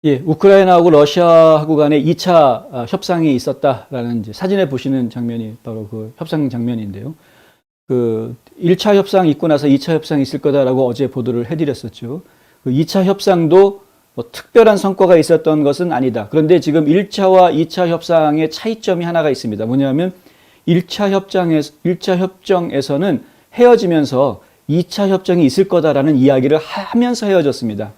예, 우크라이나하고 러시아하고 간에 2차 협상이 있었다라는 이제 사진에 보시는 장면이 바로 그 협상 장면인데요. 그 1차 협상 있고 나서 2차 협상이 있을 거다라고 어제 보도를 해드렸었죠. 그 2차 협상도 뭐 특별한 성과가 있었던 것은 아니다. 그런데 지금 1차와 2차 협상의 차이점이 하나가 있습니다. 뭐냐면 1차 협정에서는 헤어지면서 2차 협정이 있을 거다라는 이야기를 하면서 헤어졌습니다.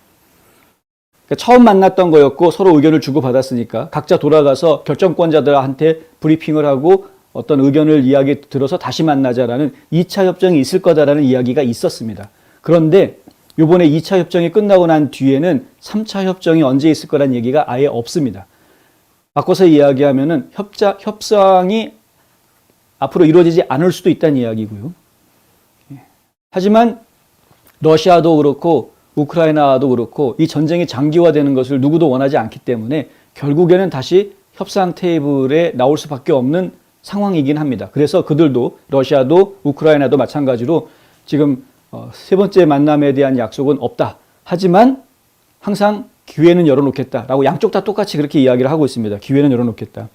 그러니까 처음 만났던 거였고 서로 의견을 주고받았으니까 각자 돌아가서 결정권자들한테 브리핑을 하고 어떤 의견을 이야기 들어서 다시 만나자라는 2차 협정이 있을 거다라는 이야기가 있었습니다. 그런데 이번에 2차 협정이 끝나고 난 뒤에는 3차 협정이 언제 있을 거라는 얘기가 아예 없습니다. 바꿔서 이야기하면은 협상이 앞으로 이루어지지 않을 수도 있다는 이야기고요. 하지만 러시아도 그렇고 우크라이나도 그렇고 이 전쟁이 장기화되는 것을 누구도 원하지 않기 때문에 결국에는 다시 협상 테이블에 나올 수밖에 없는 상황이긴 합니다. 그래서 그들도 러시아도 우크라이나도 마찬가지로 지금 세 번째 만남에 대한 약속은 없다. 하지만 항상 기회는 열어놓겠다라고 양쪽 다 똑같이 그렇게 이야기를 하고 있습니다. 기회는 열어놓겠다.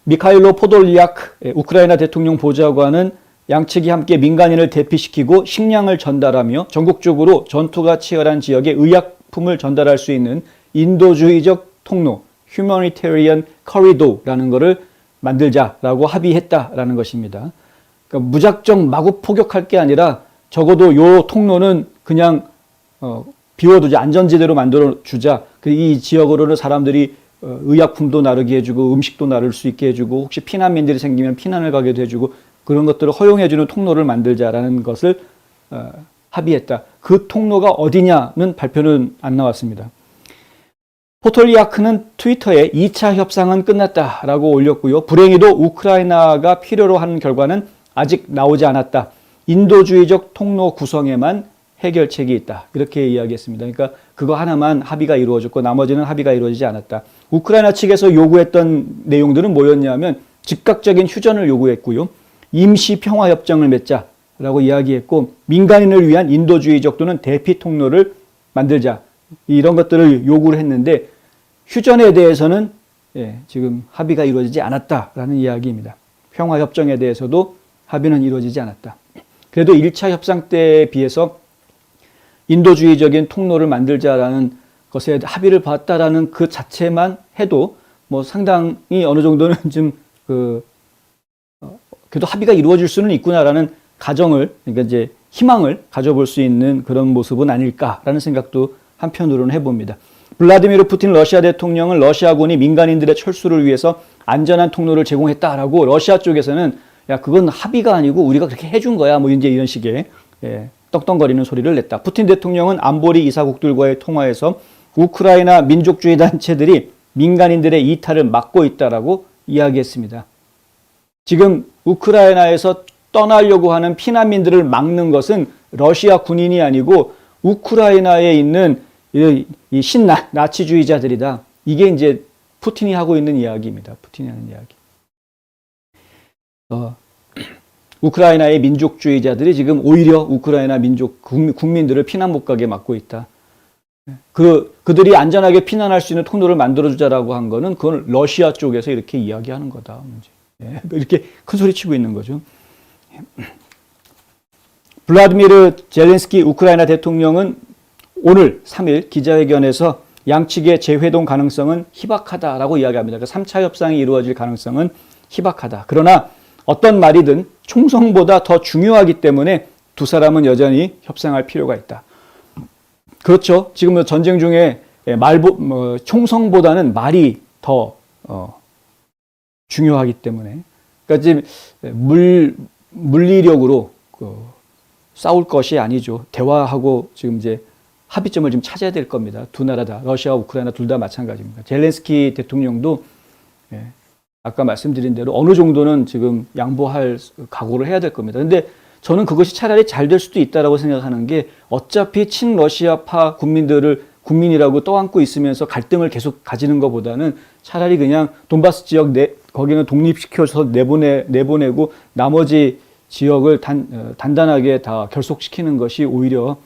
미카일로 포돌리아크 우크라이나 대통령 보좌관은 양측이 함께 민간인을 대피시키고 식량을 전달하며 전국적으로 전투가 치열한 지역에 의약품을 전달할 수 있는 인도주의적 통로 Humanitarian Corridor라는 것을 만들자라고 합의했다라는 것입니다. 그러니까 무작정 마구 포격할 게 아니라 적어도 이 통로는 그냥 비워두자, 안전지대로 만들어주자. 이 지역으로는 사람들이 의약품도 나르게 해주고 음식도 나를 수 있게 해주고 혹시 피난민들이 생기면 피난을 가게도 해주고 그런 것들을 허용해주는 통로를 만들자라는 것을 합의했다. 그 통로가 어디냐는 발표는 안 나왔습니다. 포톨리아크는 트위터에 2차 협상은 끝났다라고 올렸고요. 불행히도 우크라이나가 필요로 하는 결과는 아직 나오지 않았다. 인도주의적 통로 구성에만 해결책이 있다. 이렇게 이야기했습니다. 그러니까 그거 하나만 합의가 이루어졌고 나머지는 합의가 이루어지지 않았다. 우크라이나 측에서 요구했던 내용들은 뭐였냐면 즉각적인 휴전을 요구했고요. 임시 평화협정을 맺자라고 이야기했고 민간인을 위한 인도주의적 또는 대피 통로를 만들자. 이런 것들을 요구를 했는데 휴전에 대해서는 지금 합의가 이루어지지 않았다라는 이야기입니다. 평화협정에 대해서도 합의는 이루어지지 않았다. 그래도 1차 협상 때에 비해서 인도주의적인 통로를 만들자라는 것에 합의를 봤다라는 그 자체만 해도 뭐 상당히 어느 정도는 좀 그래도 합의가 이루어질 수는 있구나라는 가정을, 그러니까 이제 희망을 가져볼 수 있는 그런 모습은 아닐까라는 생각도 한편으로는 해봅니다. 블라디미르 푸틴 러시아 대통령은 러시아군이 민간인들의 철수를 위해서 안전한 통로를 제공했다라고 러시아 쪽에서는 야 그건 합의가 아니고 우리가 그렇게 해준 거야 뭐 이제 이런 식의 떡덩거리는 소리를 냈다. 푸틴 대통령은 안보리 이사국들과의 통화에서 우크라이나 민족주의 단체들이 민간인들의 이탈을 막고 있다라고 이야기했습니다. 지금 우크라이나에서 떠나려고 하는 피난민들을 막는 것은 러시아 군인이 아니고 우크라이나에 있는 이 신나치주의자들이다. 이게 이제 푸틴이 하고 있는 이야기입니다. 푸틴이 하는 이야기. 우크라이나의 민족주의자들이 지금 오히려 우크라이나 국민들을 피난 못 가게 막고 있다. 그들이 안전하게 피난할 수 있는 통로를 만들어주자라고 한 거는 그건 러시아 쪽에서 이렇게 이야기하는 거다. 이렇게 큰 소리 치고 있는 거죠. 블라디미르 젤렌스키 우크라이나 대통령은 오늘 3일 기자회견에서 양측의 재회동 가능성은 희박하다라고 이야기합니다. 그러니까 3차 협상이 이루어질 가능성은 희박하다. 그러나 어떤 말이든 총성보다 더 중요하기 때문에 두 사람은 여전히 협상할 필요가 있다. 그렇죠. 지금 전쟁 중에 총성보다는 말이 더 중요하기 때문에. 그러니까 지금 물리력으로 싸울 것이 아니죠. 대화하고 지금 이제 합의점을 좀 찾아야 될 겁니다. 두 나라 다. 러시아와 우크라이나 둘 다 마찬가지입니다. 젤렌스키 대통령도 아까 말씀드린 대로 어느 정도는 지금 양보할 각오를 해야 될 겁니다. 근데 저는 그것이 차라리 잘 될 수도 있다라고 생각하는 게 어차피 친러시아파 국민이라고 떠안고 있으면서 갈등을 계속 가지는 것보다는 차라리 그냥 돈바스 지역 거기는 독립시켜서 내보내고 나머지 지역을 단단하게 다 결속시키는 것이 오히려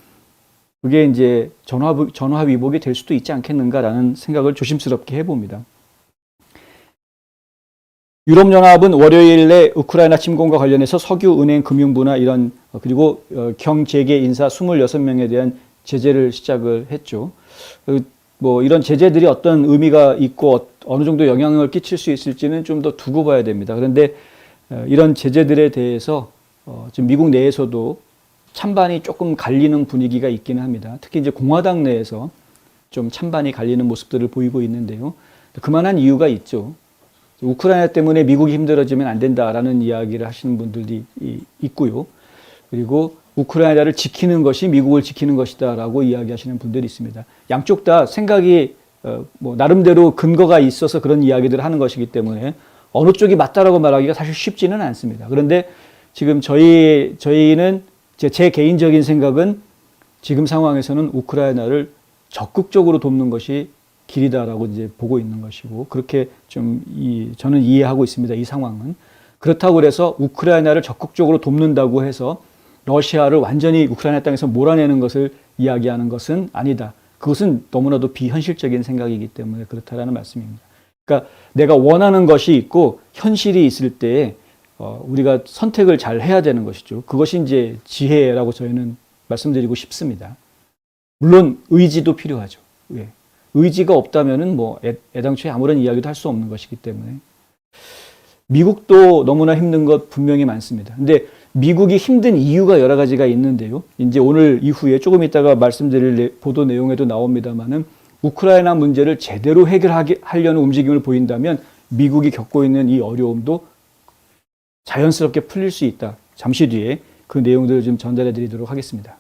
그게 이제 전화 위복이 될 수도 있지 않겠는가라는 생각을 조심스럽게 해봅니다. 유럽연합은 월요일에 우크라이나 침공과 관련해서 석유, 은행, 금융부나 이런 그리고 경제계 인사 26명에 대한 제재를 시작을 했죠. 뭐 이런 제재들이 어떤 의미가 있고 어느 정도 영향을 끼칠 수 있을지는 좀 더 두고 봐야 됩니다. 그런데 이런 제재들에 대해서 지금 미국 내에서도 찬반이 조금 갈리는 분위기가 있기는 합니다. 특히 이제 공화당 내에서 좀 찬반이 갈리는 모습들을 보이고 있는데요. 그만한 이유가 있죠. 우크라이나 때문에 미국이 힘들어지면 안 된다라는 이야기를 하시는 분들이 있고요. 그리고 우크라이나를 지키는 것이 미국을 지키는 것이다라고 이야기하시는 분들이 있습니다. 양쪽 다 생각이 뭐 나름대로 근거가 있어서 그런 이야기들을 하는 것이기 때문에 어느 쪽이 맞다라고 말하기가 사실 쉽지는 않습니다. 그런데 지금 저희는 제 개인적인 생각은 지금 상황에서는 우크라이나를 적극적으로 돕는 것이 길이다라고 이제 보고 있는 것이고 그렇게 좀 저는 이해하고 있습니다. 이 상황은. 그렇다고 해서 우크라이나를 적극적으로 돕는다고 해서 러시아를 완전히 우크라이나 땅에서 몰아내는 것을 이야기하는 것은 아니다. 그것은 너무나도 비현실적인 생각이기 때문에 그렇다라는 말씀입니다. 그러니까 내가 원하는 것이 있고 현실이 있을 때 우리가 선택을 잘 해야 되는 것이죠. 그것이 이제 지혜라고 저희는 말씀드리고 싶습니다. 물론 의지도 필요하죠. 예. 의지가 없다면은 뭐 애당초에 아무런 이야기도 할 수 없는 것이기 때문에 미국도 너무나 힘든 것 분명히 많습니다. 근데 미국이 힘든 이유가 여러 가지가 있는데요. 이제 오늘 이후에 조금 있다가 말씀드릴 보도 내용에도 나옵니다만은 우크라이나 문제를 제대로 해결하려는 움직임을 보인다면 미국이 겪고 있는 이 어려움도 자연스럽게 풀릴 수 있다. 잠시 뒤에 그 내용들을 좀 전달해 드리도록 하겠습니다.